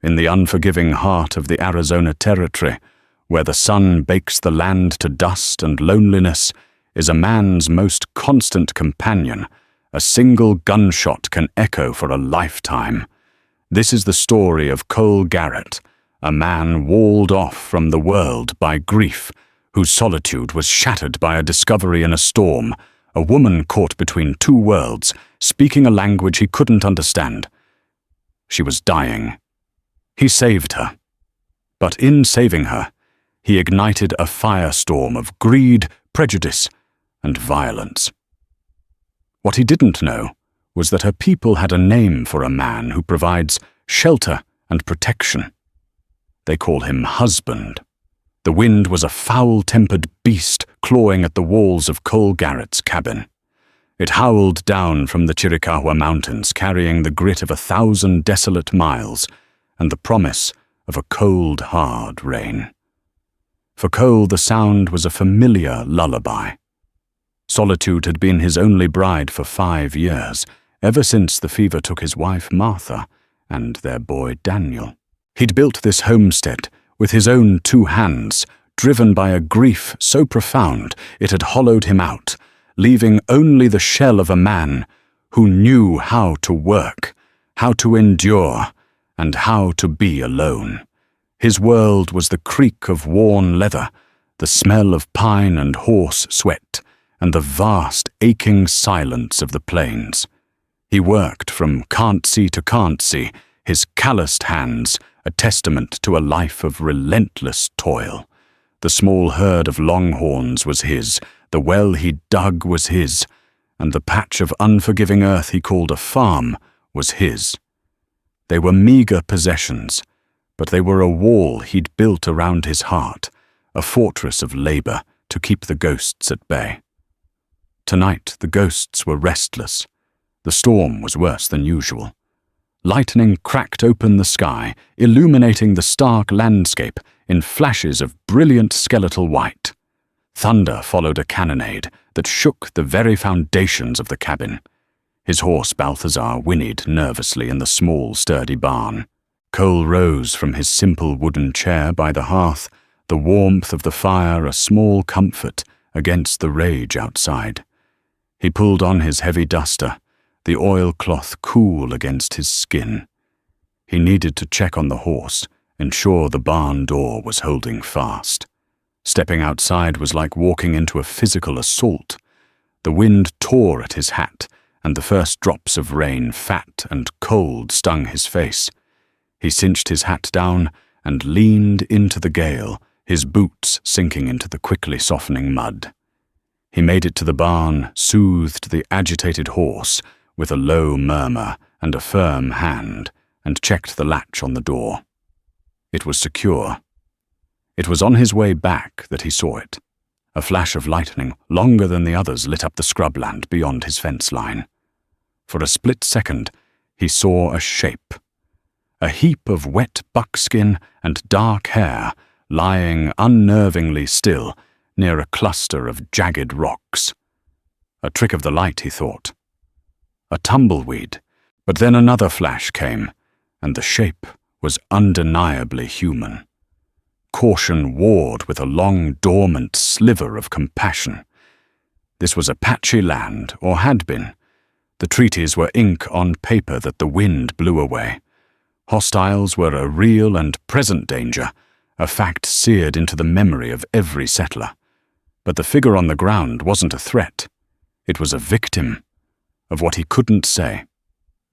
In the unforgiving heart of the Arizona Territory, where the sun bakes the land to dust and loneliness is a man's most constant companion, a single gunshot can echo for a lifetime. This is the story of Cole Garrett, a man walled off from the world by grief, whose solitude was shattered by a discovery in a storm, a woman caught between two worlds, speaking a language he couldn't understand. She was dying. He saved her. But in saving her, he ignited a firestorm of greed, prejudice, and violence. What he didn't know was that her people had a name for a man who provides shelter and protection. They call him husband. The wind was a foul-tempered beast clawing at the walls of Cole Garrett's cabin. It howled down from the Chiricahua Mountains, carrying the grit of 1,000 desolate miles and the promise of a cold, hard rain. For Cole, the sound was a familiar lullaby. Solitude had been his only bride for 5 years, ever since the fever took his wife Martha and their boy Daniel. He'd built this homestead with his own 2 hands, driven by a grief so profound it had hollowed him out, leaving only the shell of a man who knew how to work, how to endure, and how to be alone. His world was the creak of worn leather, the smell of pine and horse sweat, and the vast, aching silence of the plains. He worked from can't-see to can't-see, his calloused hands a testament to a life of relentless toil. The small herd of longhorns was his, the well he dug was his, and the patch of unforgiving earth he called a farm was his. They were meager possessions, but they were a wall he'd built around his heart, a fortress of labor to keep the ghosts at bay. Tonight the ghosts were restless. The storm was worse than usual. Lightning cracked open the sky, illuminating the stark landscape in flashes of brilliant skeletal white. Thunder followed a cannonade that shook the very foundations of the cabin. His horse Balthazar whinnied nervously in the small, sturdy barn. Cole rose from his simple wooden chair by the hearth, the warmth of the fire a small comfort against the rage outside. He pulled on his heavy duster, the oilcloth cool against his skin. He needed to check on the horse, ensure the barn door was holding fast. Stepping outside was like walking into a physical assault. The wind tore at his hat, and the first drops of rain, fat and cold, stung his face. He cinched his hat down and leaned into the gale, his boots sinking into the quickly softening mud. He made it to the barn, soothed the agitated horse with a low murmur and a firm hand, and checked the latch on the door. It was secure. It was on his way back that he saw it. A flash of lightning, longer than the others, lit up the scrubland beyond his fence line. For a split second, he saw a shape. A heap of wet buckskin and dark hair lying unnervingly still near a cluster of jagged rocks. A trick of the light, he thought. A tumbleweed, but then another flash came, and the shape was undeniably human. Caution warred with a long, dormant sliver of compassion. This was Apache land, or had been. The treaties were ink on paper that the wind blew away. Hostiles were a real and present danger, a fact seared into the memory of every settler. But the figure on the ground wasn't a threat. It was a victim of what he couldn't say.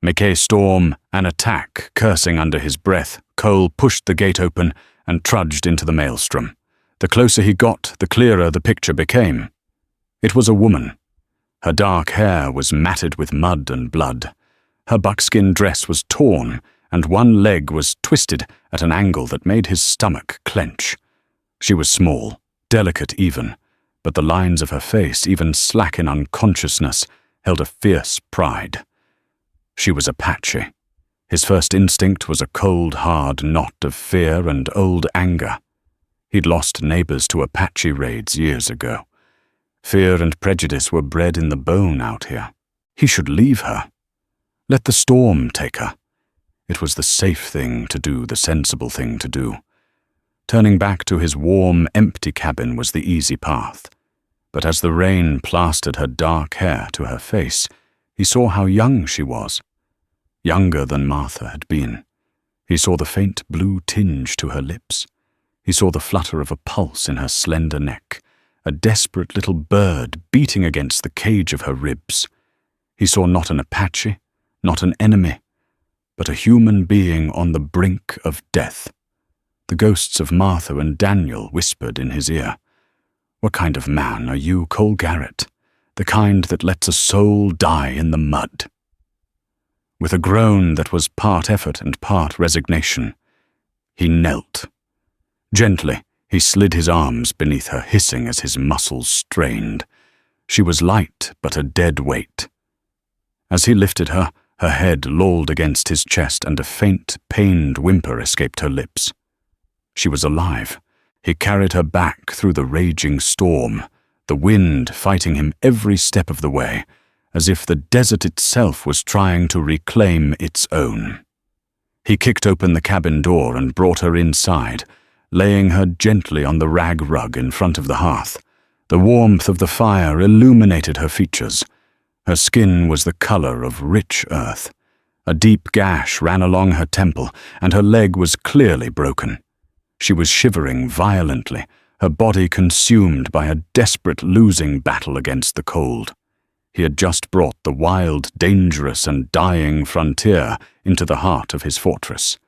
McKay storm, an attack, cursing under his breath, Cole pushed the gate open and trudged into the maelstrom. The closer he got, the clearer the picture became. It was a woman. Her dark hair was matted with mud and blood. Her buckskin dress was torn, and one leg was twisted at an angle that made his stomach clench. She was small, delicate even, but the lines of her face, even slack in unconsciousness, held a fierce pride. She was Apache. His first instinct was a cold, hard knot of fear and old anger. He'd lost neighbors to Apache raids years ago. Fear and prejudice were bred in the bone out here. He should leave her. Let the storm take her. It was the safe thing to do, the sensible thing to do. Turning back to his warm, empty cabin was the easy path. But as the rain plastered her dark hair to her face, he saw how young she was. Younger than Martha had been. He saw the faint blue tinge to her lips. He saw the flutter of a pulse in her slender neck, a desperate little bird beating against the cage of her ribs. He saw not an Apache, not an enemy, but a human being on the brink of death. The ghosts of Martha and Daniel whispered in his ear, "What kind of man are you, Cole Garrett? The kind that lets a soul die in the mud." With a groan that was part effort and part resignation, he knelt. Gently, he slid his arms beneath her, hissing as his muscles strained. She was light, but a dead weight. As he lifted her, her head lolled against his chest and a faint, pained whimper escaped her lips. She was alive. He carried her back through the raging storm, the wind fighting him every step of the way, as if the desert itself was trying to reclaim its own. He kicked open the cabin door and brought her inside, laying her gently on the rag rug in front of the hearth. The warmth of the fire illuminated her features. Her skin was the color of rich earth. A deep gash ran along her temple, and her leg was clearly broken. She was shivering violently, her body consumed by a desperate losing battle against the cold. He had just brought the wild, dangerous, and dying frontier into the heart of his fortress.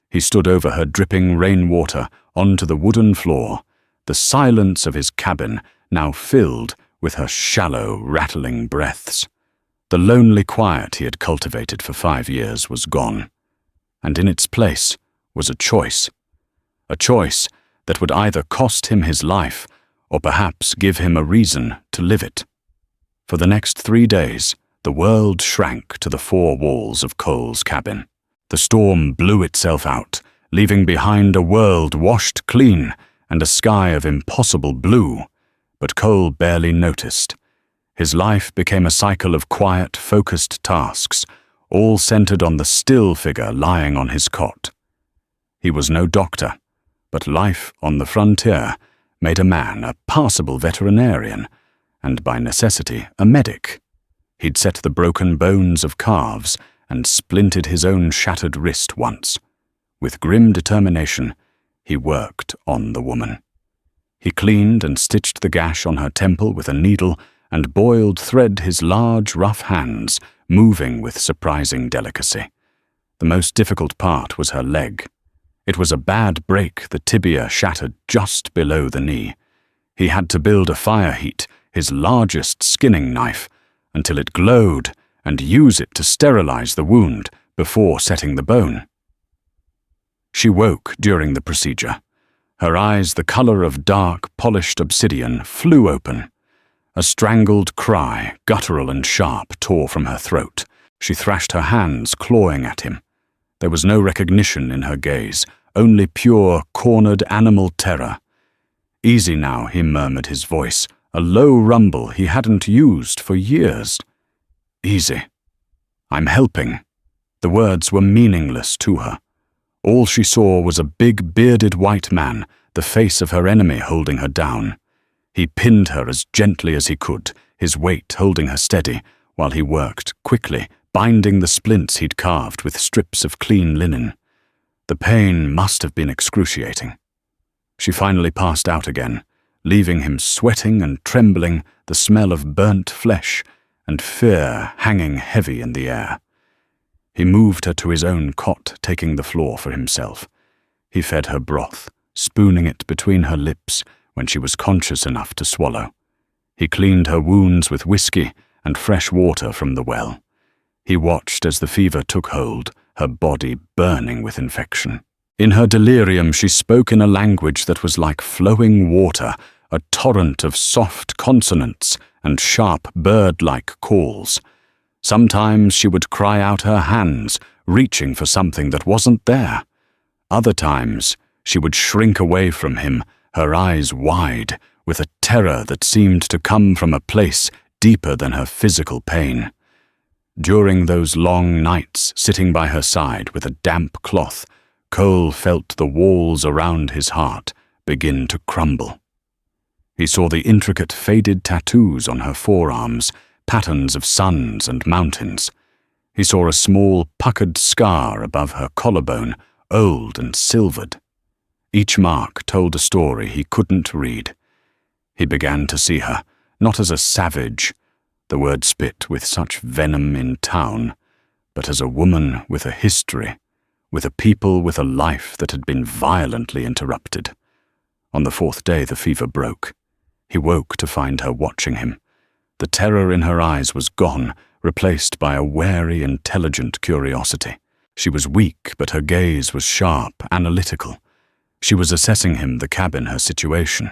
He stood over her dripping rainwater onto the wooden floor, the silence of his cabin now filled with her shallow, rattling breaths. The lonely quiet he had cultivated for 5 years was gone, and in its place was a choice that would either cost him his life or perhaps give him a reason to live it. For the next 3 days, the world shrank to the 4 walls of Cole's cabin. The storm blew itself out, leaving behind a world washed clean and a sky of impossible blue, but Cole barely noticed. His life became a cycle of quiet, focused tasks, all centered on the still figure lying on his cot. He was no doctor, but life on the frontier made a man a passable veterinarian, and by necessity a medic. He'd set the broken bones of calves and splinted his own shattered wrist once. With grim determination, he worked on the woman. He cleaned and stitched the gash on her temple with a needle and boiled thread his large, rough hands, moving with surprising delicacy. The most difficult part was her leg. It was a bad break, the tibia shattered just below the knee. He had to build a fire heat, his largest skinning knife, until it glowed, and use it to sterilize the wound before setting the bone. She woke during the procedure. Her eyes, the color of dark, polished obsidian, flew open. A strangled cry, guttural and sharp, tore from her throat. She thrashed her hands, clawing at him. There was no recognition in her gaze, only pure, cornered animal terror. "Easy now," he murmured, his voice, a low rumble he hadn't used for years. "Easy. I'm helping." The words were meaningless to her. All she saw was a big, bearded white man, the face of her enemy, holding her down. He pinned her as gently as he could, his weight holding her steady, while he worked, quickly, binding the splints he'd carved with strips of clean linen. The pain must have been excruciating. She finally passed out again, leaving him sweating and trembling, the smell of burnt flesh and fear hanging heavy in the air. He moved her to his own cot, taking the floor for himself. He fed her broth, spooning it between her lips when she was conscious enough to swallow. He cleaned her wounds with whiskey and fresh water from the well. He watched as the fever took hold, her body burning with infection. In her delirium, she spoke in a language that was like flowing water, a torrent of soft consonants and sharp bird-like calls. Sometimes she would cry out her hands, reaching for something that wasn't there. Other times, she would shrink away from him, her eyes wide, with a terror that seemed to come from a place deeper than her physical pain. During those long nights, sitting by her side with a damp cloth, Cole felt the walls around his heart begin to crumble. He saw the intricate faded tattoos on her forearms, patterns of suns and mountains. He saw a small puckered scar above her collarbone, old and silvered. Each mark told a story he couldn't read. He began to see her, not as a savage, the word spit with such venom in town, but as a woman with a history, with a people with a life that had been violently interrupted. On the fourth day the fever broke. He woke to find her watching him. The terror in her eyes was gone, replaced by a wary, intelligent curiosity. She was weak, but her gaze was sharp, analytical. She was assessing him, the cabin, her situation.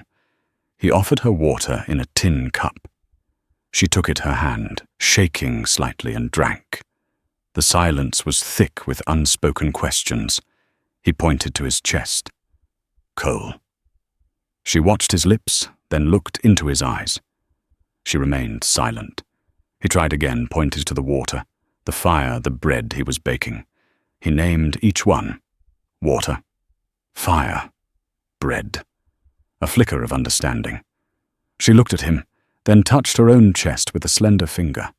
He offered her water in a tin cup. She took it her hand, shaking slightly, and drank. The silence was thick with unspoken questions. He pointed to his chest. Cole. She watched his lips, then looked into his eyes. She remained silent. He tried again, pointed to the water, the fire, the bread he was baking. He named each one. Water, fire, bread. A flicker of understanding. She looked at him, then touched her own chest with a slender finger.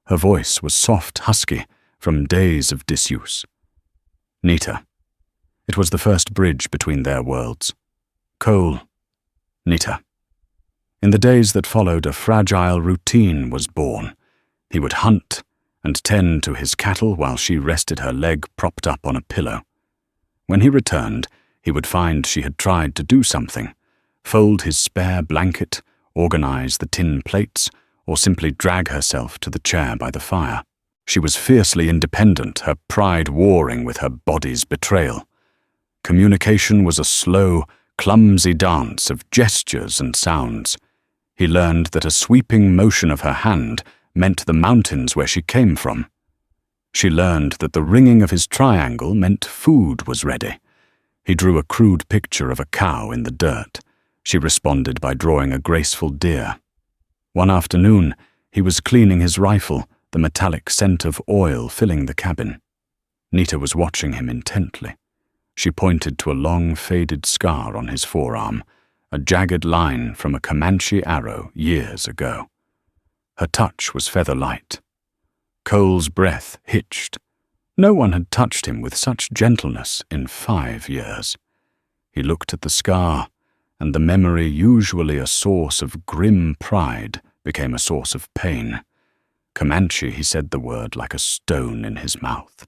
Her voice was soft, husky, from days of disuse. Nita. It was the first bridge between their worlds. Cole. Nita. In the days that followed, a fragile routine was born. He would hunt and tend to his cattle while she rested her leg propped up on a pillow. When he returned, he would find she had tried to do something, fold his spare blanket, organize the tin plates, or simply drag herself to the chair by the fire. She was fiercely independent, her pride warring with her body's betrayal. Communication was a slow, clumsy dance of gestures and sounds. He learned that a sweeping motion of her hand meant the mountains where she came from. She learned that the ringing of his triangle meant food was ready. He drew a crude picture of a cow in the dirt. She responded by drawing a graceful deer. One afternoon, he was cleaning his rifle, the metallic scent of oil filling the cabin. Nita was watching him intently. She pointed to a long, faded scar on his forearm, a jagged line from a Comanche arrow years ago. Her touch was feather-light. Cole's breath hitched. No one had touched him with such gentleness in 5 years. He looked at the scar, and the memory, usually a source of grim pride, became a source of pain. Comanche, he said the word like a stone in his mouth.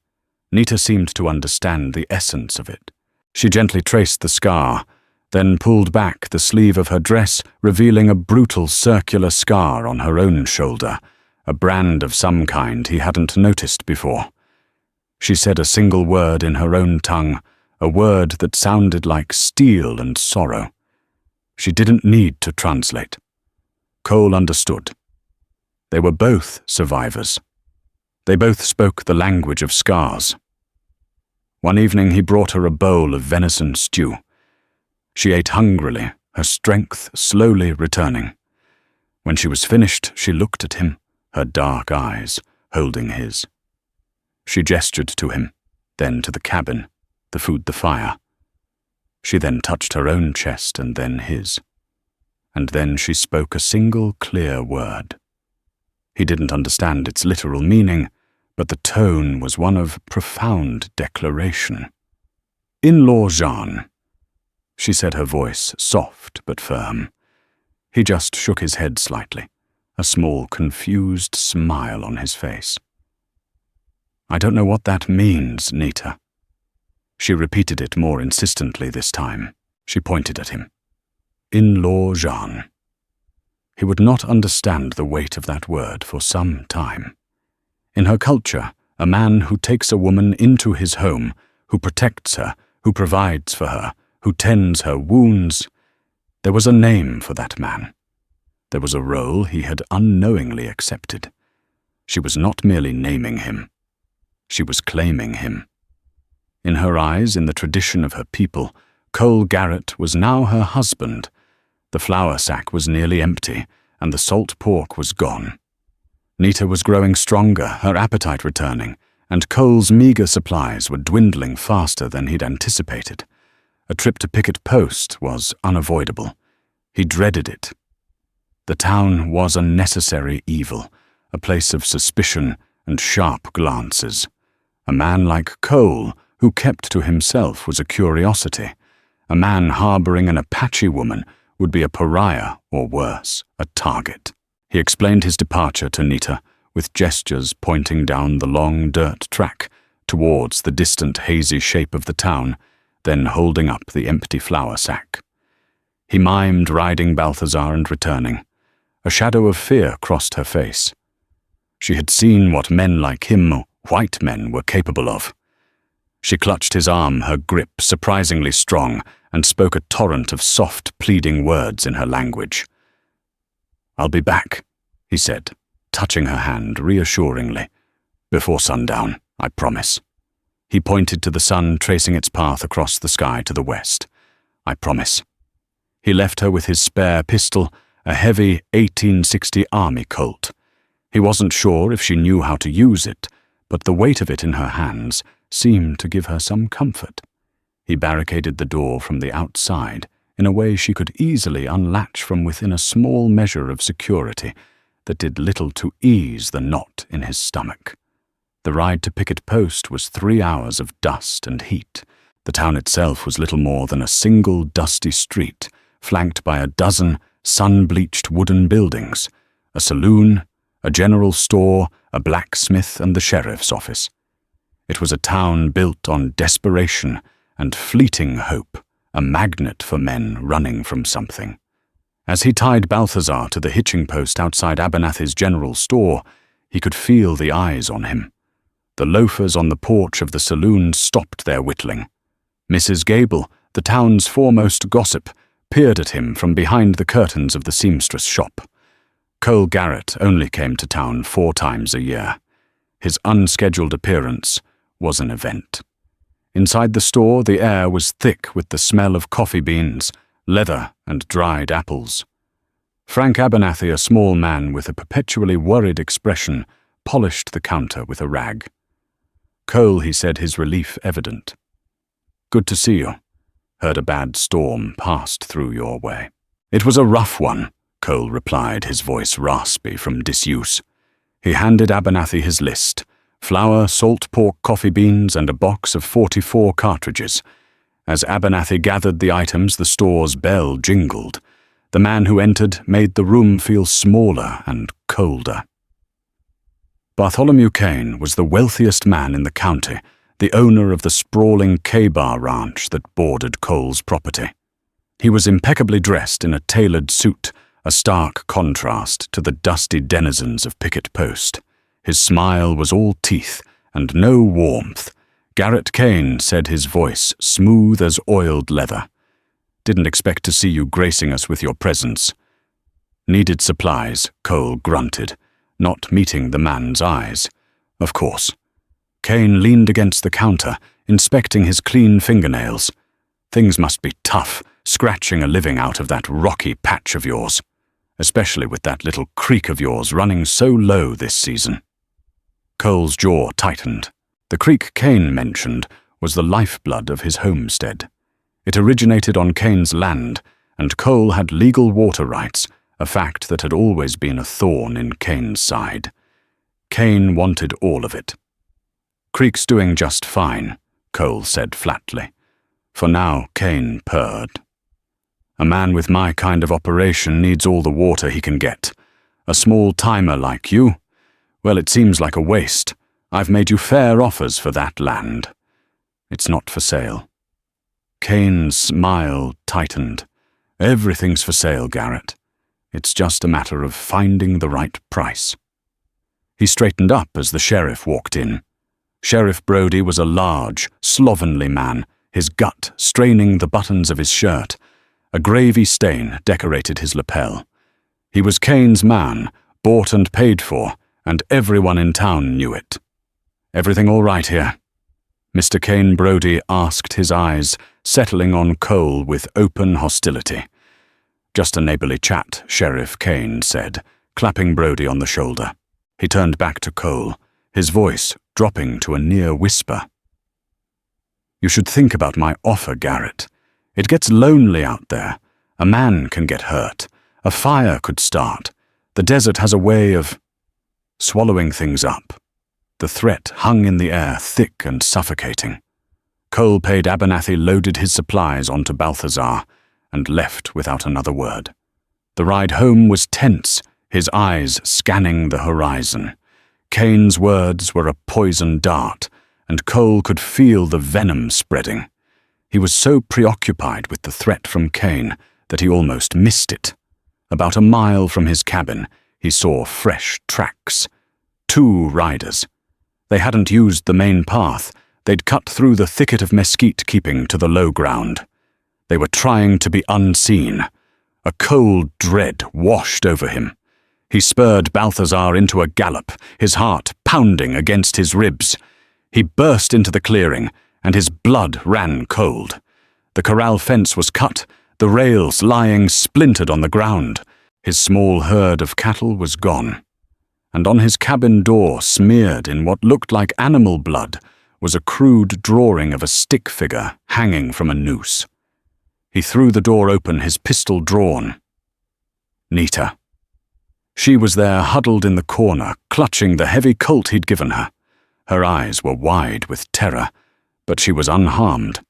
Nita seemed to understand the essence of it. She gently traced the scar, then pulled back the sleeve of her dress, revealing a brutal circular scar on her own shoulder, a brand of some kind he hadn't noticed before. She said a single word in her own tongue, a word that sounded like steel and sorrow. She didn't need to translate. Cole understood. They were both survivors. They both spoke the language of scars. One evening he brought her a bowl of venison stew. She ate hungrily, her strength slowly returning. When she was finished, she looked at him, her dark eyes holding his. She gestured to him, then to the cabin, the food, the fire. She then touched her own chest and then his. And then she spoke a single clear word. He didn't understand its literal meaning, but the tone was one of profound declaration. "In-law Jean," she said, her voice soft but firm. He just shook his head slightly, a small, confused smile on his face. "I don't know what that means, Nita." She repeated it more insistently this time. She pointed at him. "In-law Jean." He would not understand the weight of that word for some time. In her culture, a man who takes a woman into his home, who protects her, who provides for her, who tends her wounds, there was a name for that man. There was a role he had unknowingly accepted. She was not merely naming him. She was claiming him. In her eyes, in the tradition of her people, Cole Garrett was now her husband. The flour sack was nearly empty, and the salt pork was gone. Nita was growing stronger, her appetite returning, and Cole's meager supplies were dwindling faster than he'd anticipated. A trip to Picket Post was unavoidable. He dreaded it. The town was a necessary evil, a place of suspicion and sharp glances. A man like Cole, who kept to himself, was a curiosity. A man harboring an Apache woman would be a pariah, or worse, a target. He explained his departure to Nita, with gestures pointing down the long dirt track towards the distant hazy shape of the town, then holding up the empty flour sack. He mimed riding Balthazar and returning. A shadow of fear crossed her face. She had seen what men like him, white men, were capable of. She clutched his arm, her grip surprisingly strong, and spoke a torrent of soft, pleading words in her language. "I'll be back," he said, touching her hand reassuringly. "Before sundown, I promise." He pointed to the sun tracing its path across the sky to the west. "I promise." He left her with his spare pistol, a heavy 1860 Army Colt. He wasn't sure if she knew how to use it, but the weight of it in her hands seemed to give her some comfort. He barricaded the door from the outside in a way she could easily unlatch from within a small measure of security that did little to ease the knot in his stomach. The ride to Picket Post was 3 hours of dust and heat. The town itself was little more than a single dusty street, flanked by a dozen sun-bleached wooden buildings, a saloon, a general store, a blacksmith, and the sheriff's office. It was a town built on desperation and fleeting hope, a magnet for men running from something. As he tied Balthazar to the hitching post outside Abernathy's general store, he could feel the eyes on him. The loafers on the porch of the saloon stopped their whittling. Mrs. Gable, the town's foremost gossip, peered at him from behind the curtains of the seamstress shop. Cole Garrett only came to town 4 times a year. His unscheduled appearance was an event. Inside the store, the air was thick with the smell of coffee beans, leather, and dried apples. Frank Abernathy, a small man with a perpetually worried expression, polished the counter with a rag. Cole, he said, his relief evident. "Good to see you. Heard a bad storm passed through your way." "It was a rough one," Cole replied, his voice raspy from disuse. He handed Abernathy his list: flour, salt pork, coffee beans, and a box of 44 cartridges. As Abernathy gathered the items, the store's bell jingled. The man who entered made the room feel smaller and colder. Bartholomew Kane was the wealthiest man in the county, the owner of the sprawling K-Bar ranch that bordered Cole's property. He was impeccably dressed in a tailored suit, a stark contrast to the dusty denizens of Picket Post. His smile was all teeth and no warmth. Garrett Kane said, his voice smooth as oiled leather. "Didn't expect to see you gracing us with your presence." "Needed supplies," Cole grunted, not meeting the man's eyes. "Of course." Kane leaned against the counter, inspecting his clean fingernails. "Things must be tough, scratching a living out of that rocky patch of yours, especially with that little creek of yours running so low this season." Cole's jaw tightened. The creek Kane mentioned was the lifeblood of his homestead. It originated on Kane's land, and Cole had legal water rights, a fact that had always been a thorn in Kane's side. Kane wanted all of it. "Creek's doing just fine," Cole said flatly. For now, Kane purred. "A man with my kind of operation needs all the water he can get. A small-timer like you? Well, it seems like a waste. I've made you fair offers for that land. It's not for sale." Kane's smile tightened. "Everything's for sale, Garrett. It's just a matter of finding the right price." He straightened up as the sheriff walked in. Sheriff Brody was a large, slovenly man, his gut straining the buttons of his shirt. A gravy stain decorated his lapel. He was Kane's man, bought and paid for, and everyone in town knew it. "Everything all right here?" Mr. Kane Brody asked, his eyes settling on Cole with open hostility. "Just a neighborly chat," Sheriff Kane said, clapping Brody on the shoulder. He turned back to Cole, his voice dropping to a near whisper. "You should think about my offer, Garrett. It gets lonely out there. A man can get hurt. A fire could start. The desert has a way of swallowing things up." The threat hung in the air, thick and suffocating. Cole paid Abernathy loaded his supplies onto Balthazar and left without another word. The ride home was tense, his eyes scanning the horizon. Kane's words were a poison dart, and Cole could feel the venom spreading. He was so preoccupied with the threat from Kane that he almost missed it. About a mile from his cabin, he saw fresh tracks. 2 riders. They hadn't used the main path. They'd cut through the thicket of mesquite keeping to the low ground. They were trying to be unseen. A cold dread washed over him. He spurred Balthazar into a gallop, his heart pounding against his ribs. He burst into the clearing, and his blood ran cold. The corral fence was cut, the rails lying splintered on the ground. His small herd of cattle was gone. And on his cabin door, smeared in what looked like animal blood, was a crude drawing of a stick figure hanging from a noose. He threw the door open, his pistol drawn. Nita. She was there, huddled in the corner, clutching the heavy Colt he'd given her. Her eyes were wide with terror, but she was unharmed.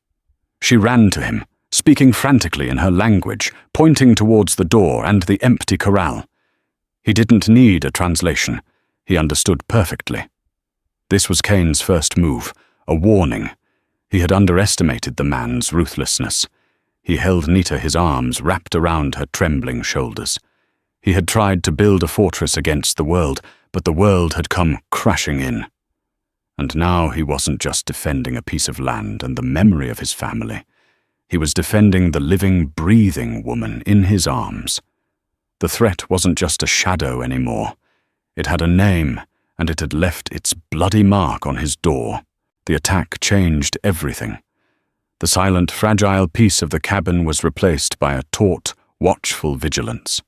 She ran to him, speaking frantically in her language, pointing towards the door and the empty corral. He didn't need a translation. He understood perfectly. This was Kane's first move, a warning. He had underestimated the man's ruthlessness. He held Nita, his arms wrapped around her trembling shoulders. He had tried to build a fortress against the world, but the world had come crashing in. And now he wasn't just defending a piece of land and the memory of his family. He was defending the living, breathing woman in his arms. The threat wasn't just a shadow anymore. It had a name, and it had left its bloody mark on his door. The attack changed everything. The silent, fragile peace of the cabin was replaced by a taut, watchful vigilance.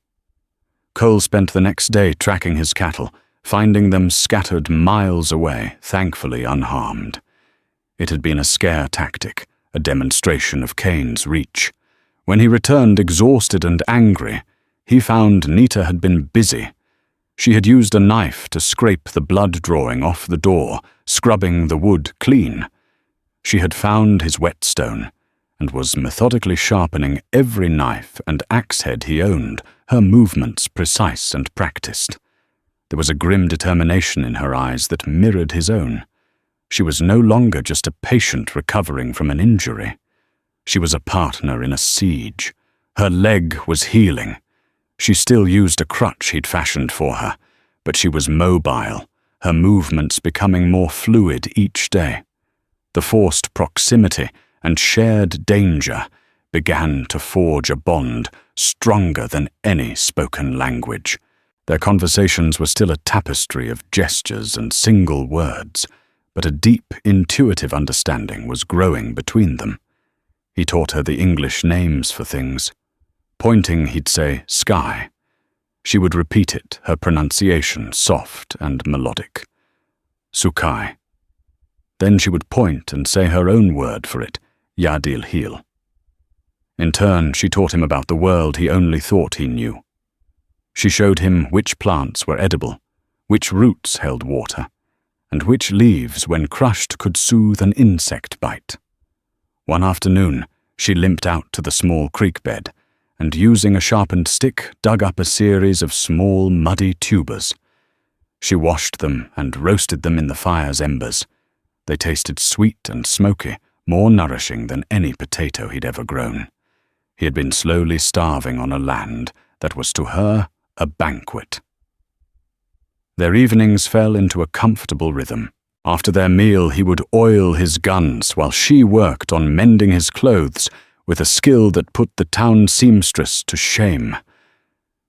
Cole spent the next day tracking his cattle, finding them scattered miles away, thankfully unharmed. It had been a scare tactic, a demonstration of Kane's reach. When he returned exhausted and angry, he found Nita had been busy. She had used a knife to scrape the blood drawing off the door, scrubbing the wood clean. She had found his whetstone and was methodically sharpening every knife and axe head he owned, her movements precise and practiced. There was a grim determination in her eyes that mirrored his own. She was no longer just a patient recovering from an injury. She was a partner in a siege. Her leg was healing. She still used a crutch he'd fashioned for her, but she was mobile, her movements becoming more fluid each day. The forced proximity and shared danger began to forge a bond stronger than any spoken language. Their conversations were still a tapestry of gestures and single words, but a deep, intuitive understanding was growing between them. He taught her the English names for things. Pointing, he'd say, sky. She would repeat it, her pronunciation soft and melodic. Sukai. Then she would point and say her own word for it, Yadil Heel. In turn, she taught him about the world he only thought he knew. She showed him which plants were edible, which roots held water, and which leaves, when crushed, could soothe an insect bite. One afternoon, she limped out to the small creek bed, and using a sharpened stick, dug up a series of small, muddy tubers. She washed them and roasted them in the fire's embers. They tasted sweet and smoky, more nourishing than any potato he'd ever grown. He had been slowly starving on a land that was to her a banquet. Their evenings fell into a comfortable rhythm. After their meal, he would oil his guns while she worked on mending his clothes with a skill that put the town seamstress to shame.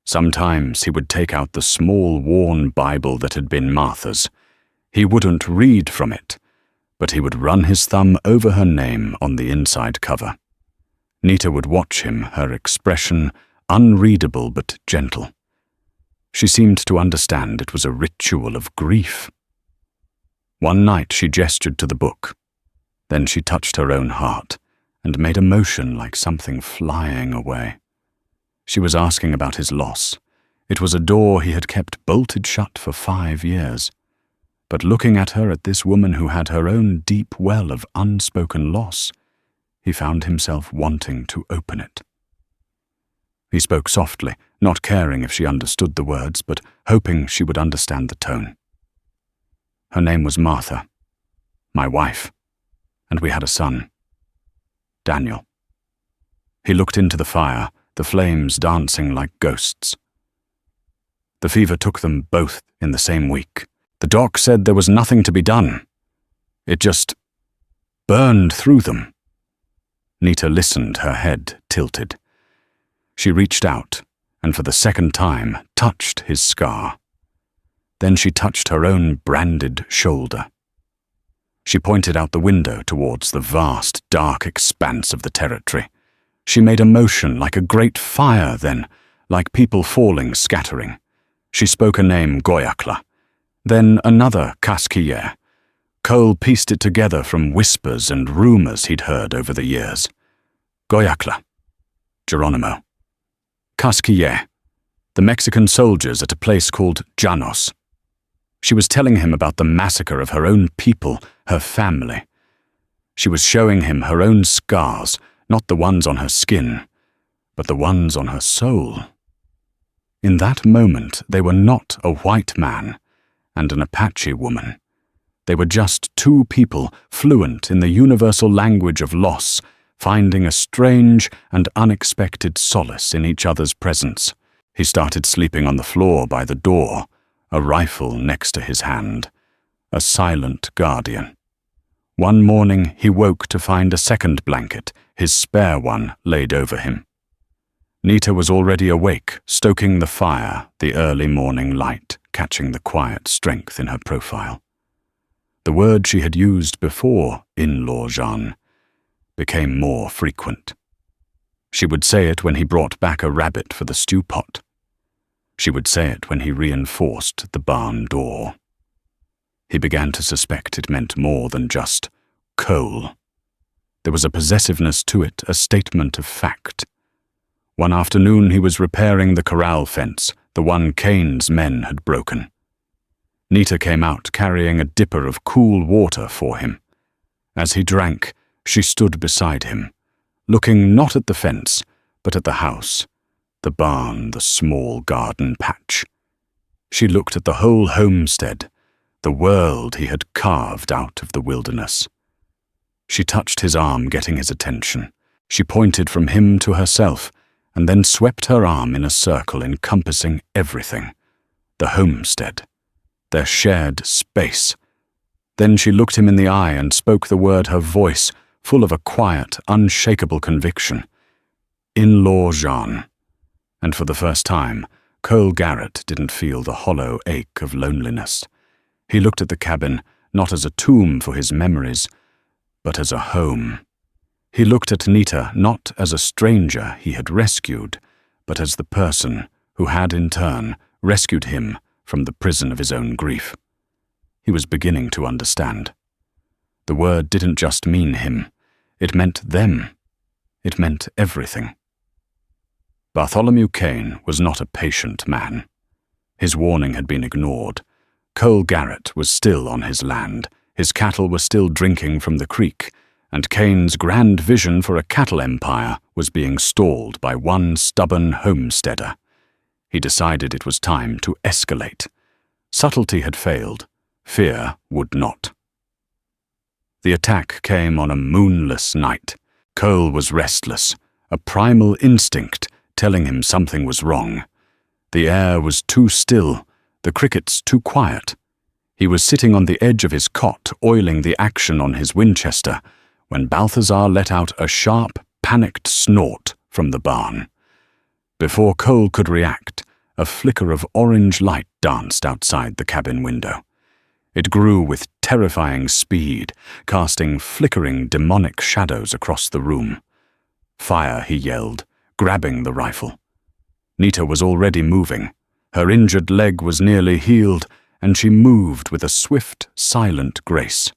Sometimes he would take out the small, worn Bible that had been Martha's. He wouldn't read from it, but he would run his thumb over her name on the inside cover. Nita would watch him, her expression unreadable but gentle. She seemed to understand it was a ritual of grief. One night she gestured to the book. Then she touched her own heart and made a motion like something flying away. She was asking about his loss. It was a door he had kept bolted shut for 5 years. But looking at her, at this woman who had her own deep well of unspoken loss, he found himself wanting to open it. He spoke softly, not caring if she understood the words, but hoping she would understand the tone. Her name was Martha, my wife, and we had a son, Daniel. He looked into the fire, the flames dancing like ghosts. The fever took them both in the same week. The doc said there was nothing to be done. It just burned through them. Nita listened, her head tilted. She reached out, and for the second time touched his scar. Then she touched her own branded shoulder. She pointed out the window towards the vast, dark expanse of the territory. She made a motion like a great fire then, like people falling, scattering. She spoke a name, Goyakla. Then another, Kaskiye. Cole pieced it together from whispers and rumors he'd heard over the years. Goyakla. Geronimo. Kaskiye. The Mexican soldiers at a place called Llanos. She was telling him about the massacre of her own people, her family. She was showing him her own scars, not the ones on her skin, but the ones on her soul. In that moment, they were not a white man and an Apache woman. They were just two people fluent in the universal language of loss, finding a strange and unexpected solace in each other's presence. He started sleeping on the floor by the door, a rifle next to his hand, a silent guardian. One morning he woke to find a second blanket, his spare one, laid over him. Nita was already awake, stoking the fire, the early morning light catching the quiet strength in her profile. The word she had used before, in-law Jean, became more frequent. She would say it when he brought back a rabbit for the stew pot. She would say it when he reinforced the barn door. He began to suspect it meant more than just coal. There was a possessiveness to it, a statement of fact. One afternoon he was repairing the corral fence, the one Kane's men had broken. Nita came out carrying a dipper of cool water for him. As he drank, she stood beside him, looking not at the fence, but at the house, the barn, the small garden patch. She looked at the whole homestead, the world he had carved out of the wilderness. She touched his arm, getting his attention. She pointed from him to herself, and then swept her arm in a circle encompassing everything. The homestead, their shared space. Then she looked him in the eye and spoke the word, her voice full of a quiet, unshakable conviction. In-law Jean. And for the first time, Cole Garrett didn't feel the hollow ache of loneliness. He looked at the cabin, not as a tomb for his memories, but as a home. He looked at Nita not as a stranger he had rescued, but as the person who had in turn rescued him from the prison of his own grief. He was beginning to understand. The word didn't just mean him. It meant them. It meant everything. Bartholomew Kane was not a patient man. His warning had been ignored. Cole Garrett was still on his land. His cattle were still drinking from the creek, and Kane's grand vision for a cattle empire was being stalled by one stubborn homesteader. He decided it was time to escalate. Subtlety had failed. Fear would not. The attack came on a moonless night. Cole was restless, a primal instinct telling him something was wrong. The air was too still, the crickets too quiet. He was sitting on the edge of his cot, oiling the action on his Winchester, when Balthazar let out a sharp, panicked snort from the barn. Before Cole could react, a flicker of orange light danced outside the cabin window. It grew with terrifying speed, casting flickering demonic shadows across the room. "Fire," he yelled, grabbing the rifle. Nita was already moving. Her injured leg was nearly healed, and she moved with a swift, silent grace.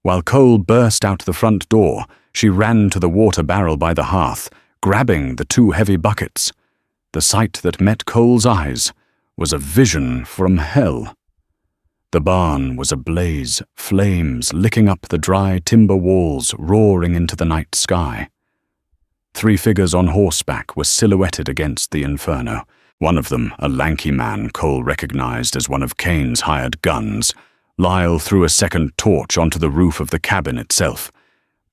While Cole burst out the front door, she ran to the water barrel by the hearth, grabbing the 2 heavy buckets. The sight that met Cole's eyes was a vision from hell. The barn was ablaze, flames licking up the dry timber walls, roaring into the night sky. 3 figures on horseback were silhouetted against the inferno. One of them, a lanky man Cole recognized as one of Kane's hired guns. Lyle threw a second torch onto the roof of the cabin itself.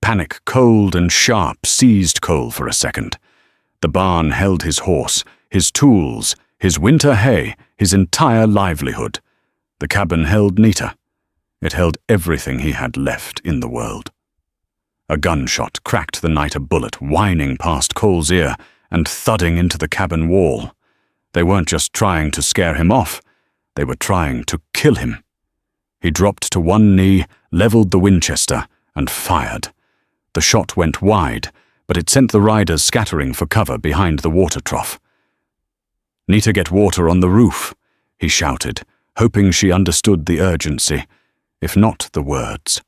Panic, cold and sharp, seized Cole for a second. The barn held his horse, his tools, his winter hay, his entire livelihood. The cabin held Nita. It held everything he had left in the world. A gunshot cracked the night, a bullet whining past Cole's ear and thudding into the cabin wall. They weren't just trying to scare him off, they were trying to kill him. He dropped to one knee, leveled the Winchester, and fired. The shot went wide, but it sent the riders scattering for cover behind the water trough. "Need to get water on the roof," he shouted, hoping she understood the urgency, if not the words.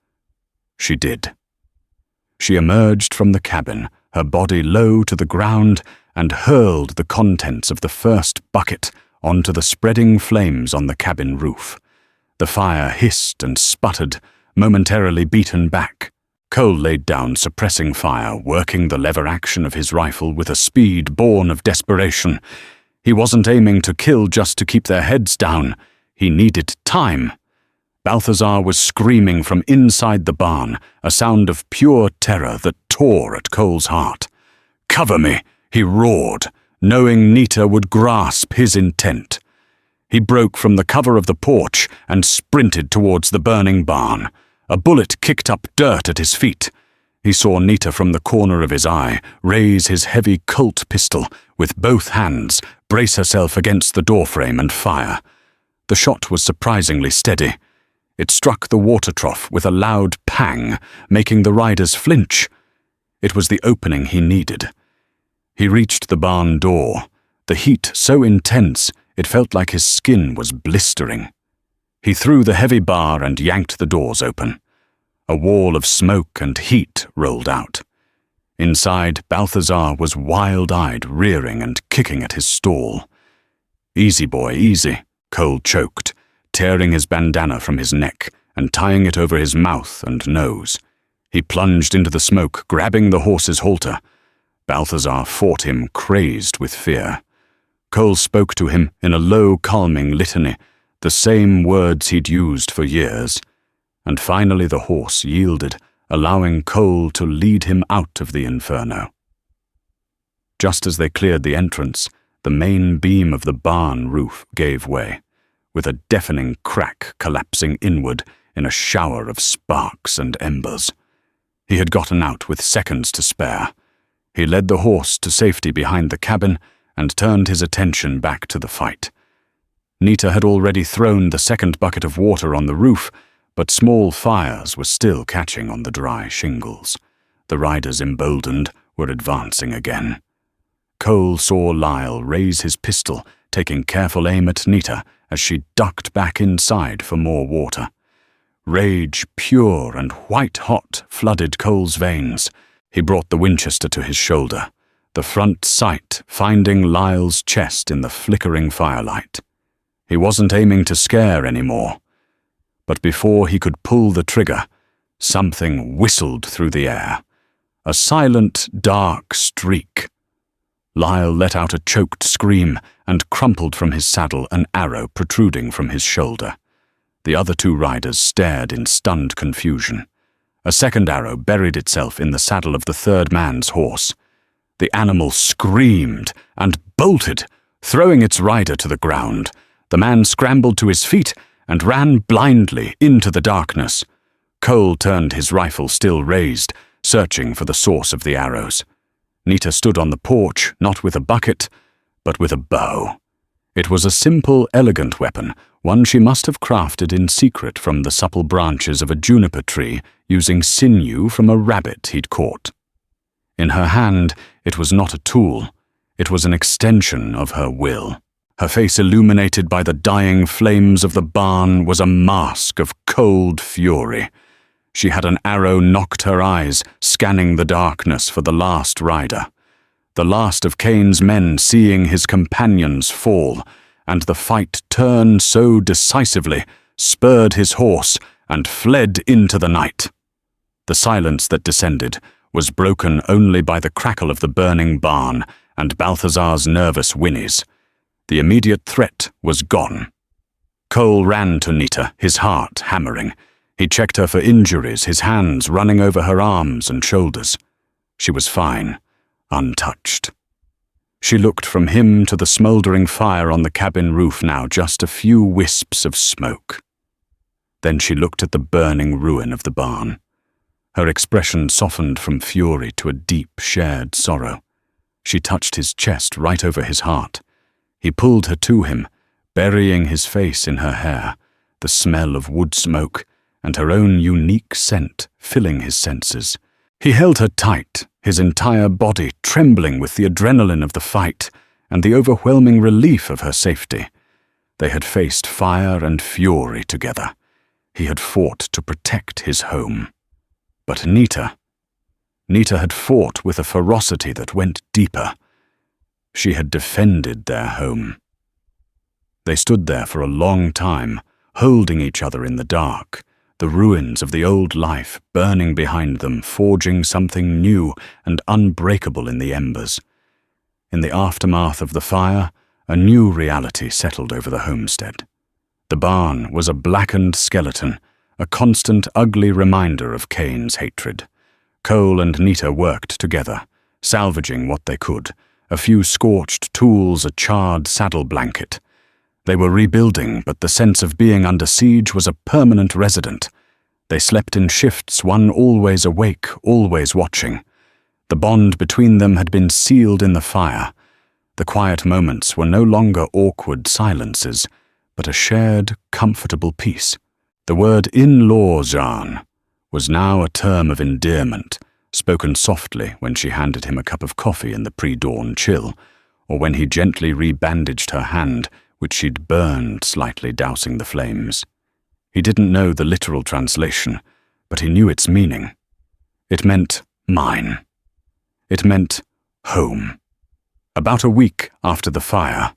She did. She emerged from the cabin, her body low to the ground, and hurled the contents of the first bucket onto the spreading flames on the cabin roof. The fire hissed and sputtered, momentarily beaten back. Cole laid down suppressing fire, working the lever action of his rifle with a speed born of desperation. He wasn't aiming to kill just to keep their heads down. He needed time. Balthazar was screaming from inside the barn, a sound of pure terror that tore at Cole's heart. "Cover me!" he roared, knowing Nita would grasp his intent. He broke from the cover of the porch and sprinted towards the burning barn. A bullet kicked up dirt at his feet. He saw Nita from the corner of his eye raise his heavy Colt pistol with both hands, brace herself against the doorframe and fire. The shot was surprisingly steady. It struck the water trough with a loud pang, making the riders flinch. It was the opening he needed. He reached the barn door, the heat so intense it felt like his skin was blistering. He threw the heavy bar and yanked the doors open. A wall of smoke and heat rolled out. Inside, Balthazar was wild-eyed, rearing and kicking at his stall. "Easy, boy, easy," Cole choked, tearing his bandana from his neck and tying it over his mouth and nose. He plunged into the smoke, grabbing the horse's halter. Balthazar fought him, crazed with fear. Cole spoke to him in a low, calming litany, the same words he'd used for years. And finally the horse yielded, allowing Cole to lead him out of the inferno. Just as they cleared the entrance, the main beam of the barn roof gave way, with a deafening crack collapsing inward in a shower of sparks and embers. He had gotten out with seconds to spare. He led the horse to safety behind the cabin and turned his attention back to the fight. Nita had already thrown the second bucket of water on the roof, but small fires were still catching on the dry shingles. The riders, emboldened, were advancing again. Cole saw Lyle raise his pistol, taking careful aim at Nita as she ducked back inside for more water. Rage, pure and white-hot, flooded Cole's veins. He brought the Winchester to his shoulder, the front sight finding Lyle's chest in the flickering firelight. He wasn't aiming to scare anymore. But before he could pull the trigger, something whistled through the air. A silent, dark streak. Lyle let out a choked scream and crumpled from his saddle, an arrow protruding from his shoulder. The other 2 riders stared in stunned confusion. A second arrow buried itself in the saddle of the third man's horse. The animal screamed and bolted, throwing its rider to the ground. The man scrambled to his feet and ran blindly into the darkness. Cole turned his rifle still raised, searching for the source of the arrows. Nita stood on the porch, not with a bucket, but with a bow. It was a simple, elegant weapon, one she must have crafted in secret from the supple branches of a juniper tree, using sinew from a rabbit he'd caught. In her hand, it was not a tool. It was an extension of her will. Her face illuminated by the dying flames of the barn was a mask of cold fury. She had an arrow knocked her eyes, scanning the darkness for the last rider. The last of Cain's men seeing his companions fall, and the fight turn so decisively, spurred his horse and fled into the night. The silence that descended was broken only by the crackle of the burning barn and Balthazar's nervous whinnies. The immediate threat was gone. Cole ran to Nita, his heart hammering. He checked her for injuries, his hands running over her arms and shoulders. She was fine, untouched. She looked from him to the smouldering fire on the cabin roof now, just a few wisps of smoke. Then she looked at the burning ruin of the barn. Her expression softened from fury to a deep, shared sorrow. She touched his chest right over his heart. He pulled her to him, burying his face in her hair, the smell of wood smoke and her own unique scent filling his senses. He held her tight, his entire body trembling with the adrenaline of the fight and the overwhelming relief of her safety. They had faced fire and fury together. He had fought to protect his home. But Nita had fought with a ferocity that went deeper. She had defended their home. They stood there for a long time, holding each other in the dark, the ruins of the old life burning behind them, forging something new and unbreakable in the embers. In the aftermath of the fire, a new reality settled over the homestead. The barn was a blackened skeleton, a constant ugly reminder of Cain's hatred. Cole and Nita worked together, salvaging what they could, a few scorched tools, a charred saddle blanket. They were rebuilding, but the sense of being under siege was a permanent resident. They slept in shifts, one always awake, always watching. The bond between them had been sealed in the fire. The quiet moments were no longer awkward silences, but a shared, comfortable peace. The word in-law, Jean, was now a term of endearment, spoken softly when she handed him a cup of coffee in the pre-dawn chill, or when he gently rebandaged her hand, which she'd burned slightly, dousing the flames. He didn't know the literal translation, but he knew its meaning. It meant mine. It meant home. About a week after the fire,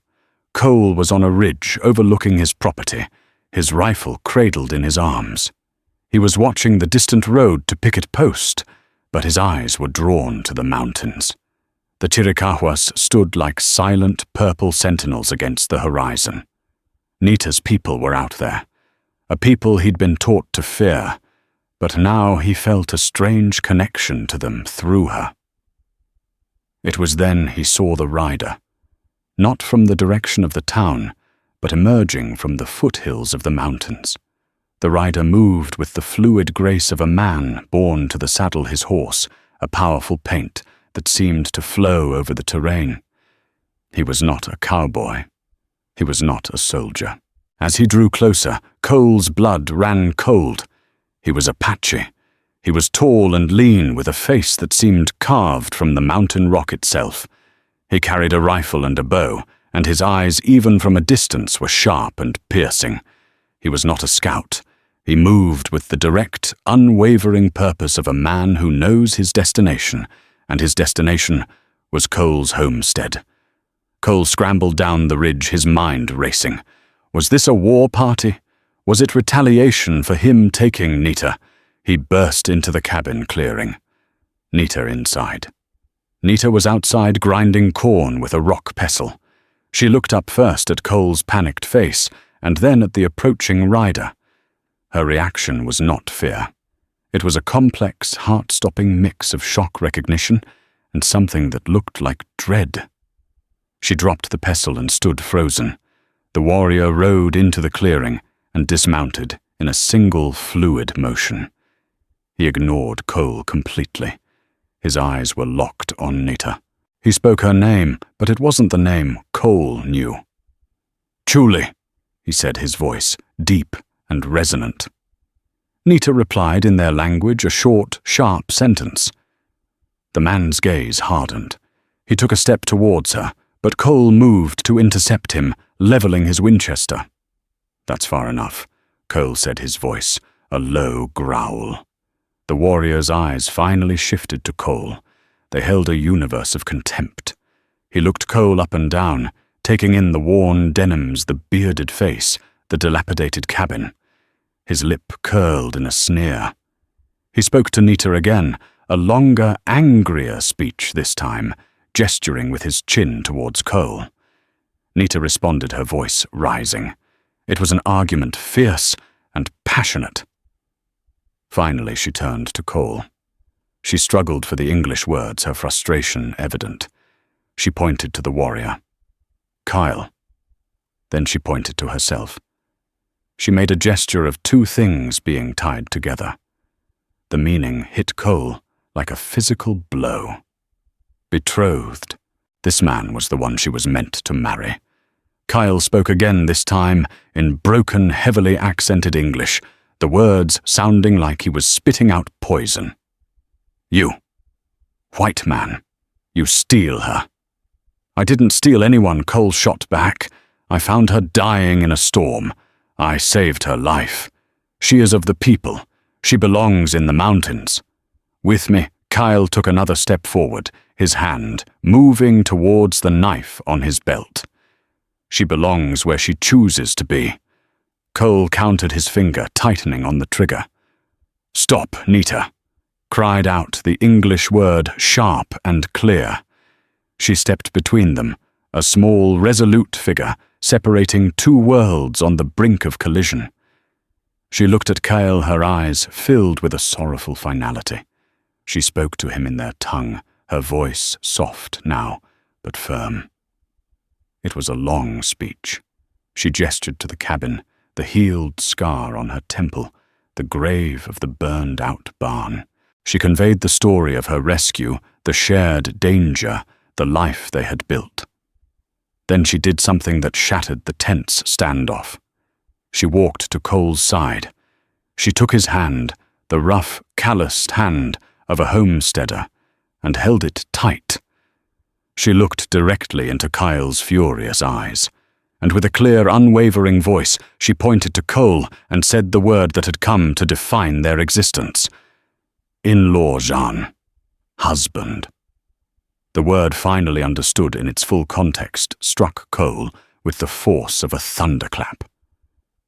Cole was on a ridge overlooking his property, his rifle cradled in his arms. He was watching the distant road to Picket Post, but his eyes were drawn to the mountains. The Chiricahuas stood like silent purple sentinels against the horizon. Nita's people were out there, a people he'd been taught to fear, but now he felt a strange connection to them through her. It was then he saw the rider, not from the direction of the town, but emerging from the foothills of the mountains. The rider moved with the fluid grace of a man born to the saddle his horse, a powerful paint that seemed to flow over the terrain. He was not a cowboy. He was not a soldier. As he drew closer, Cole's blood ran cold. He was Apache. He was tall and lean, with a face that seemed carved from the mountain rock itself. He carried a rifle and a bow, and his eyes, even from a distance, were sharp and piercing. He was not a scout. He moved with the direct, unwavering purpose of a man who knows his destination, and his destination was Cole's homestead. Cole scrambled down the ridge, his mind racing. Was this a war party? Was it retaliation for him taking Nita? He burst into the cabin clearing. Nita inside. Nita was outside grinding corn with a rock pestle. She looked up first at Cole's panicked face, and then at the approaching rider. Her reaction was not fear. It was a complex, heart-stopping mix of shock recognition and something that looked like dread. She dropped the pestle and stood frozen. The warrior rode into the clearing and dismounted in a single fluid motion. He ignored Cole completely. His eyes were locked on Nita. He spoke her name, but it wasn't the name Cole knew. "Chuli," he said, his voice deep and resonant. Nita replied in their language, a short, sharp sentence. The man's gaze hardened. He took a step towards her, but Cole moved to intercept him, leveling his Winchester. "That's far enough," Cole said, his voice a low growl. The warrior's eyes finally shifted to Cole. They held a universe of contempt. He looked Cole up and down, taking in the worn denims, the bearded face, the dilapidated cabin. His lip curled in a sneer. He spoke to Nita again, a longer, angrier speech this time, gesturing with his chin towards Cole. Nita responded, her voice rising. It was an argument fierce and passionate. Finally, she turned to Cole. She struggled for the English words, her frustration evident. She pointed to the warrior. "Kyle." Then she pointed to herself. She made a gesture of two things being tied together. The meaning hit Cole like a physical blow. Betrothed. This man was the one she was meant to marry. Kyle spoke again, this time in broken, heavily accented English, the words sounding like he was spitting out poison. "You, white man, you steal her." "I didn't steal anyone," Cole shot back. "I found her dying in a storm. I saved her life. She is of the people. She belongs in the mountains." With me, Kyle took another step forward, his hand moving towards the knife on his belt. "She belongs where she chooses to be." Cole counted his finger, tightening on the trigger. "Stop, Nita," cried out the English word sharp and clear. She stepped between them, a small, resolute figure separating two worlds on the brink of collision. She looked at Kyle, her eyes filled with a sorrowful finality. She spoke to him in their tongue, her voice soft now, but firm. It was a long speech. She gestured to the cabin, the healed scar on her temple, the grave of the burned-out barn. She conveyed the story of her rescue, the shared danger, the life they had built. Then she did something that shattered the tense standoff. She walked to Cole's side. She took his hand, the rough, calloused hand of a homesteader, and held it tight. She looked directly into Kyle's furious eyes, and with a clear, unwavering voice, she pointed to Cole and said the word that had come to define their existence. "In-law, Jean. Husband." The word, finally understood in its full context, struck Cole with the force of a thunderclap.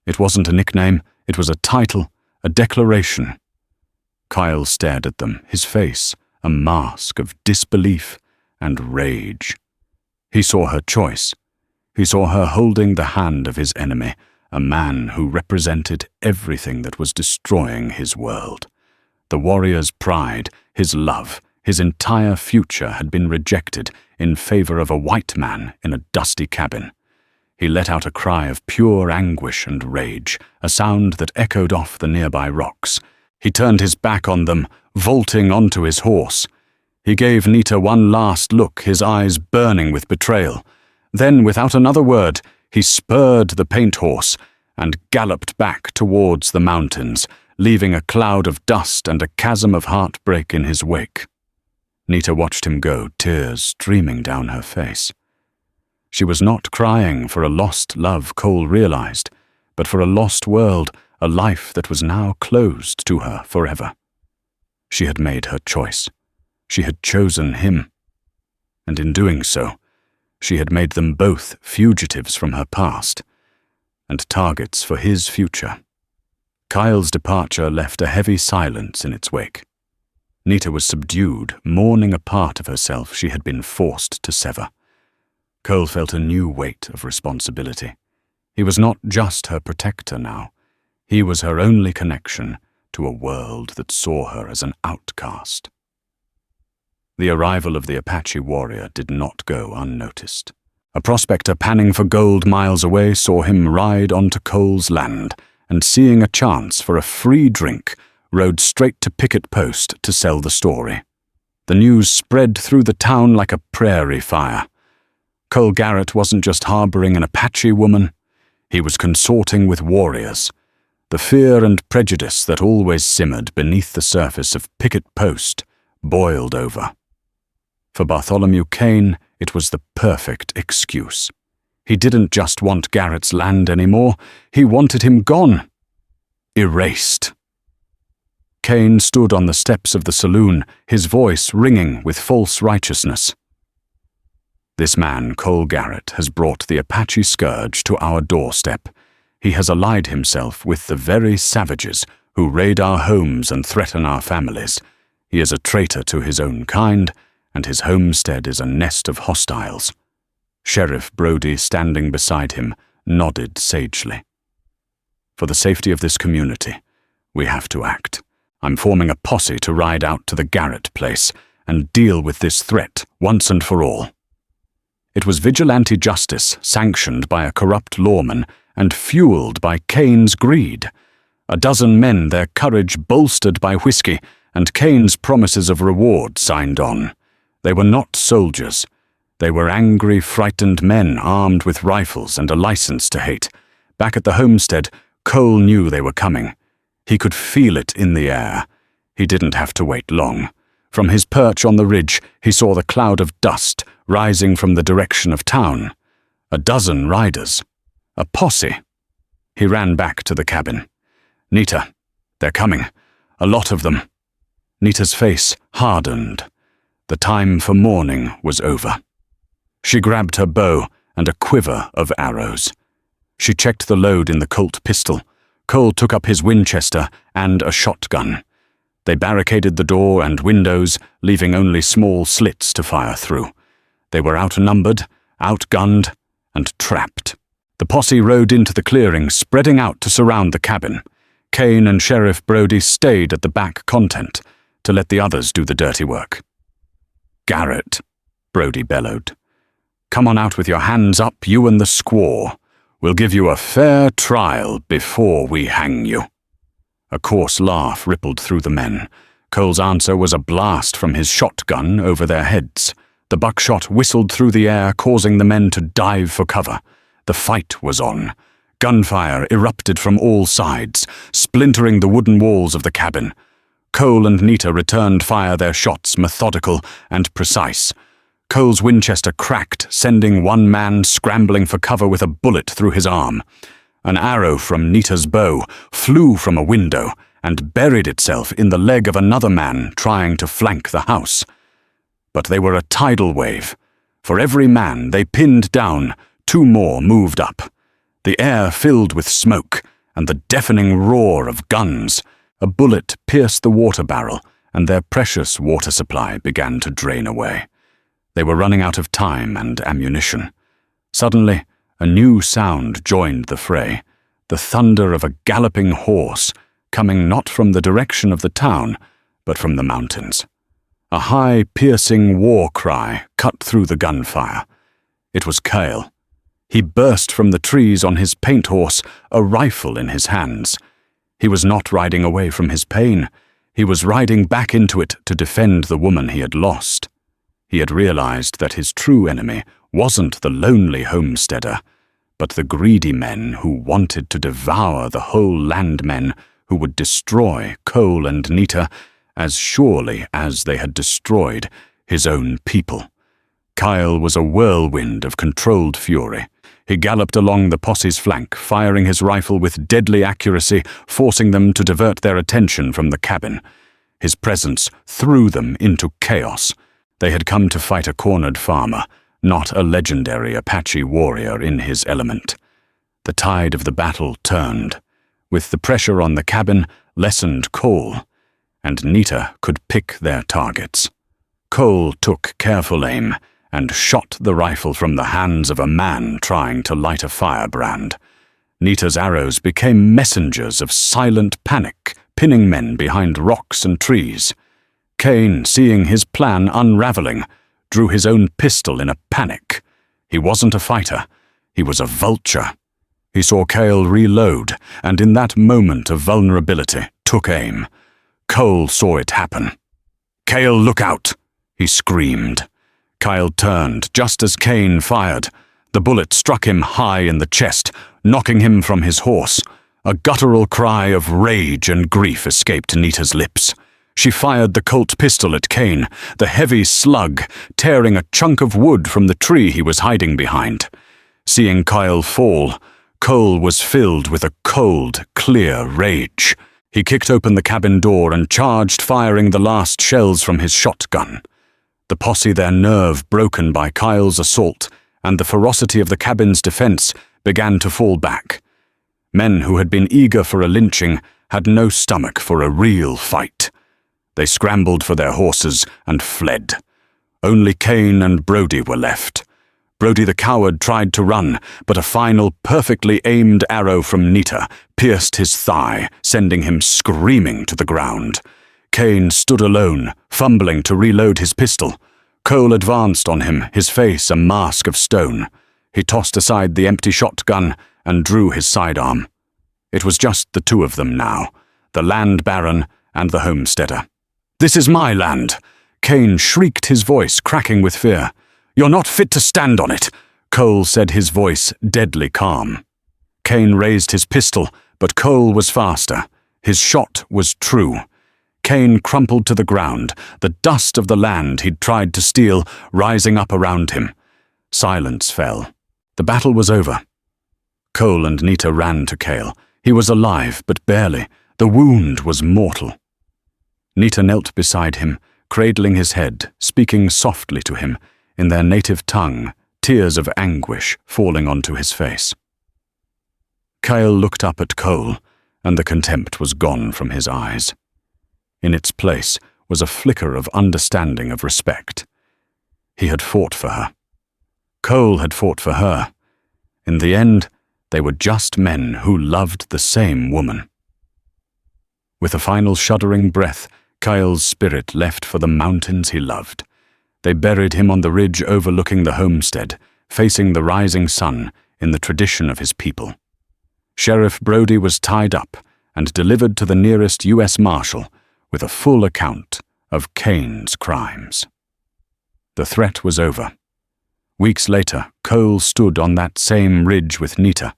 It wasn't a nickname, it was a title, a declaration. Kyle stared at them, his face a mask of disbelief and rage. He saw her choice. He saw her holding the hand of his enemy, a man who represented everything that was destroying his world. The warrior's pride, his love, his entire future had been rejected in favor of a white man in a dusty cabin. He let out a cry of pure anguish and rage, a sound that echoed off the nearby rocks. He turned his back on them, vaulting onto his horse. He gave Nita one last look, his eyes burning with betrayal. Then, without another word, he spurred the paint horse and galloped back towards the mountains, leaving a cloud of dust and a chasm of heartbreak in his wake. Nita watched him go, tears streaming down her face. She was not crying for a lost love, Cole realized, but for a lost world, a life that was now closed to her forever. She had made her choice. She had chosen him. And in doing so, she had made them both fugitives from her past and targets for his future. Kyle's departure left a heavy silence in its wake. Nita was subdued, mourning a part of herself she had been forced to sever. Cole felt a new weight of responsibility. He was not just her protector now. He was her only connection to a world that saw her as an outcast. The arrival of the Apache warrior did not go unnoticed. A prospector panning for gold miles away saw him ride onto Cole's land and, seeing a chance for a free drink, rode straight to picket post to sell the story. The news spread through the town like a prairie fire. Cole Garrett wasn't just harboring an Apache woman, he was consorting with warriors. The fear and prejudice that always simmered beneath the surface of picket post boiled over. For Bartholomew Kane, it was the perfect excuse. He didn't just want Garrett's land anymore, he wanted him gone. Erased. Kane stood on the steps of the saloon, his voice ringing with false righteousness. This man, Cole Garrett, has brought the Apache scourge to our doorstep. He has allied himself with the very savages who raid our homes and threaten our families. He is a traitor to his own kind, and his homestead is a nest of hostiles. Sheriff Brody, standing beside him, nodded sagely. For the safety of this community, we have to act. I'm forming a posse to ride out to the Garrett place and deal with this threat once and for all. It was vigilante justice sanctioned by a corrupt lawman and fueled by Kane's greed. A dozen men, their courage bolstered by whiskey, and Kane's promises of reward signed on. They were not soldiers. They were angry, frightened men armed with rifles and a license to hate. Back at the homestead, Cole knew they were coming. He could feel it in the air. He didn't have to wait long. From his perch on the ridge, he saw the cloud of dust rising from the direction of town. A dozen riders. A posse. He ran back to the cabin. "Nita, they're coming. A lot of them." Nita's face hardened. The time for mourning was over. She grabbed her bow and a quiver of arrows. She checked the load in the Colt pistol. Cole took up his Winchester and a shotgun. They barricaded the door and windows, leaving only small slits to fire through. They were outnumbered, outgunned, and trapped. The posse rode into the clearing, spreading out to surround the cabin. Kane and Sheriff Brody stayed at the back content to let the others do the dirty work. "Garrett," Brody bellowed. "Come on out with your hands up, you and the squaw. We'll give you a fair trial before we hang you." A coarse laugh rippled through the men. Cole's answer was a blast from his shotgun over their heads. The buckshot whistled through the air, causing the men to dive for cover. The fight was on. Gunfire erupted from all sides, splintering the wooden walls of the cabin. Cole and Nita returned fire, their shots methodical and precise. Cole's Winchester cracked, sending one man scrambling for cover with a bullet through his arm. An arrow from Nita's bow flew from a window and buried itself in the leg of another man trying to flank the house. But they were a tidal wave. For every man they pinned down, two more moved up. The air filled with smoke and the deafening roar of guns. A bullet pierced the water barrel, and their precious water supply began to drain away. They were running out of time and ammunition. Suddenly, a new sound joined the fray, the thunder of a galloping horse, coming not from the direction of the town, but from the mountains. A high, piercing war cry cut through the gunfire. It was Cale. He burst from the trees on his paint horse, a rifle in his hands. He was not riding away from his pain. He was riding back into it to defend the woman he had lost. He had realized that his true enemy wasn't the lonely homesteader, but the greedy men who wanted to devour the whole landmen who would destroy Cole and Nita as surely as they had destroyed his own people. Kyle was a whirlwind of controlled fury. He galloped along the posse's flank, firing his rifle with deadly accuracy, forcing them to divert their attention from the cabin. His presence threw them into chaos. They had come to fight a cornered farmer, not a legendary Apache warrior in his element. The tide of the battle turned. With the pressure on the cabin, lessened Cole, and Nita could pick their targets. Cole took careful aim and shot the rifle from the hands of a man trying to light a firebrand. Nita's arrows became messengers of silent panic, pinning men behind rocks and trees. Kane, seeing his plan unraveling, drew his own pistol in a panic. He wasn't a fighter. He was a vulture. He saw Cale reload, and in that moment of vulnerability, took aim. Cole saw it happen. "Cale, look out!" he screamed. Kyle turned just as Kane fired. The bullet struck him high in the chest, knocking him from his horse. A guttural cry of rage and grief escaped Nita's lips. She fired the Colt pistol at Kane, the heavy slug tearing a chunk of wood from the tree he was hiding behind. Seeing Kyle fall, Cole was filled with a cold, clear rage. He kicked open the cabin door and charged, firing the last shells from his shotgun. The posse, their nerve broken by Kyle's assault and the ferocity of the cabin's defense, began to fall back. Men who had been eager for a lynching had no stomach for a real fight. They scrambled for their horses and fled. Only Kane and Brody were left. Brody the coward tried to run, but a final, perfectly aimed arrow from Nita pierced his thigh, sending him screaming to the ground. Kane stood alone, fumbling to reload his pistol. Cole advanced on him, his face a mask of stone. He tossed aside the empty shotgun and drew his sidearm. It was just the two of them now, the land baron and the homesteader. "This is my land!" Kane shrieked, his voice cracking with fear. "You're not fit to stand on it," Cole said, his voice deadly calm. Kane raised his pistol, but Cole was faster. His shot was true. Kane crumpled to the ground, the dust of the land he'd tried to steal rising up around him. Silence fell. The battle was over. Cole and Nita ran to Cale. He was alive, but barely. The wound was mortal. Nita knelt beside him, cradling his head, speaking softly to him, in their native tongue, tears of anguish falling onto his face. Kyle looked up at Cole, and the contempt was gone from his eyes. In its place was a flicker of understanding, of respect. He had fought for her. Cole had fought for her. In the end, they were just men who loved the same woman. With a final shuddering breath, Kyle's spirit left for the mountains he loved. They buried him on the ridge overlooking the homestead, facing the rising sun in the tradition of his people. Sheriff Brody was tied up and delivered to the nearest U.S. Marshal with a full account of Kane's crimes. The threat was over. Weeks later, Cole stood on that same ridge with Nita.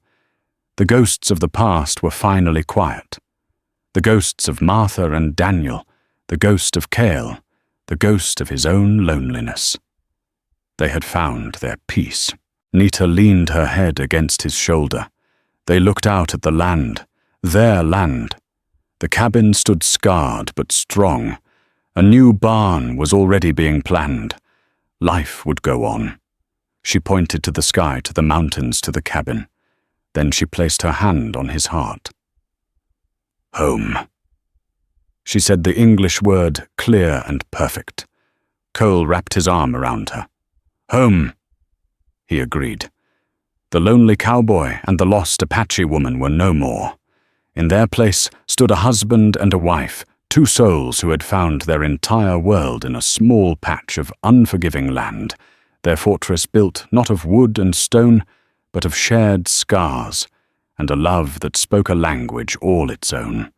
The ghosts of the past were finally quiet. The ghosts of Martha and Daniel, the ghost of Cale, the ghost of his own loneliness. They had found their peace. Nita leaned her head against his shoulder. They looked out at the land, their land. The cabin stood scarred but strong. A new barn was already being planned. Life would go on. She pointed to the sky, to the mountains, to the cabin. Then she placed her hand on his heart. "Home." She said the English word clear and perfect. Cole wrapped his arm around her. "Home," he agreed. The lonely cowboy and the lost Apache woman were no more. In their place stood a husband and a wife, two souls who had found their entire world in a small patch of unforgiving land, their fortress built not of wood and stone, but of shared scars, and a love that spoke a language all its own.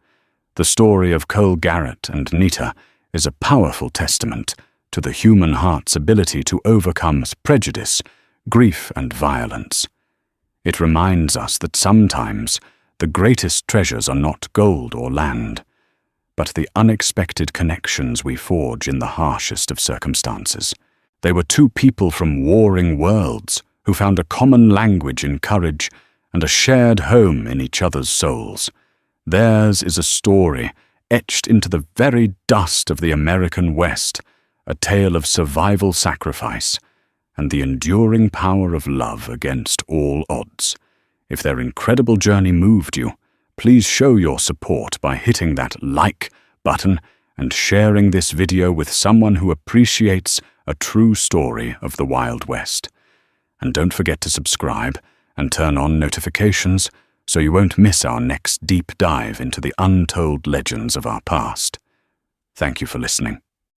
The story of Cole Garrett and Nita is a powerful testament to the human heart's ability to overcome prejudice, grief, and violence. It reminds us that sometimes the greatest treasures are not gold or land, but the unexpected connections we forge in the harshest of circumstances. They were two people from warring worlds who found a common language in courage and a shared home in each other's souls. Theirs is a story etched into the very dust of the American West, a tale of survival, sacrifice, and the enduring power of love against all odds. If their incredible journey moved you, please show your support by hitting that like button and sharing this video with someone who appreciates a true story of the Wild West. And don't forget to subscribe and turn on notifications so you won't miss our next deep dive into the untold legends of our past. Thank you for listening.